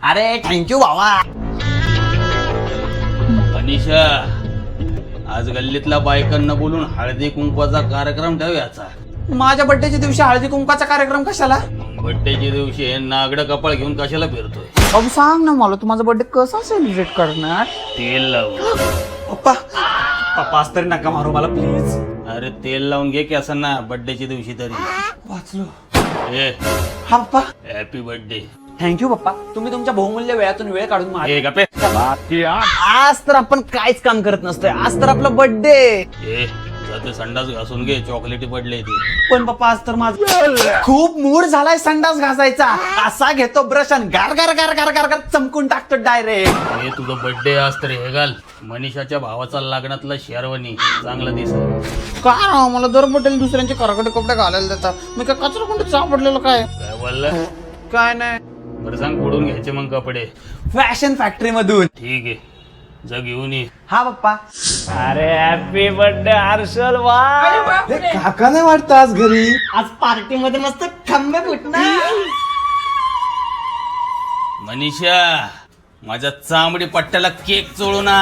अरे थँक्यू भावा. मनीषा, आज गल्लीतल्या बायकांना बोलून हळदी कुंकवाचा कार्यक्रम ठेवायचा. माझ्या बर्थडेच्या दिवशी हळदी कुंकाचा कार्यक्रम कशाला? बड्डेच्या दिवशी हे नागडं कपाळ घेऊन कशाला फिरतोय? बाबू सांग ना मला, तू माझा बर्थडे कसा सेलिब्रेट करणार? तेल लावून. पप्पा पप्पा आज तरी नका मारू मला प्लीज. अरे तेल लावून घे की असं ना बड्डेच्या दिवशी तरी. वाचलो. ए हा पप्पा हॅपी बर्थडे. थँक्यू पप्पा, तुम्ही तुमच्या बहुमूल्य वेळातून वेळ काढून ए गप्पे. आज तर आपण काहीच काम करत नसतोय, आज तर आपला बर्थडे. ए जाते संडास घासून घे, चॉकलेटी पडले ते. पण पप्पा आज तर माझा खूप मूड झालाय संडास घासायचा. असा घेतो ब्रश आणि गार गार गार गार गार गार चमकून टाकतो डायरेक्ट. हे तुझं बर्थडे आज तर हे घाल मनीषाच्या भावाचा लग्नातला शेरवानी चांगला दिसत. काय राव, मला दर बटेल दुसऱ्यांचे करकटे कपडे घालायला देता. मी काय कचरा कोणतं सापडलेलं काय? काय बोलला? काय नाही, बरं सांग कुठून घ्यायचे मग कपडे? फॅशन फॅक्टरी मधून. ठीक आहे, जा घेऊन ये. हा पप्पा. अरे हॅपी बर्थडे हर्षल. वा काका नाही वाटतं आज घरी? आज पार्टी मध्ये मस्त खंबे फुटणार. मनीषा, माझ्या चामडी पट्ट्याला केक चोळू ना.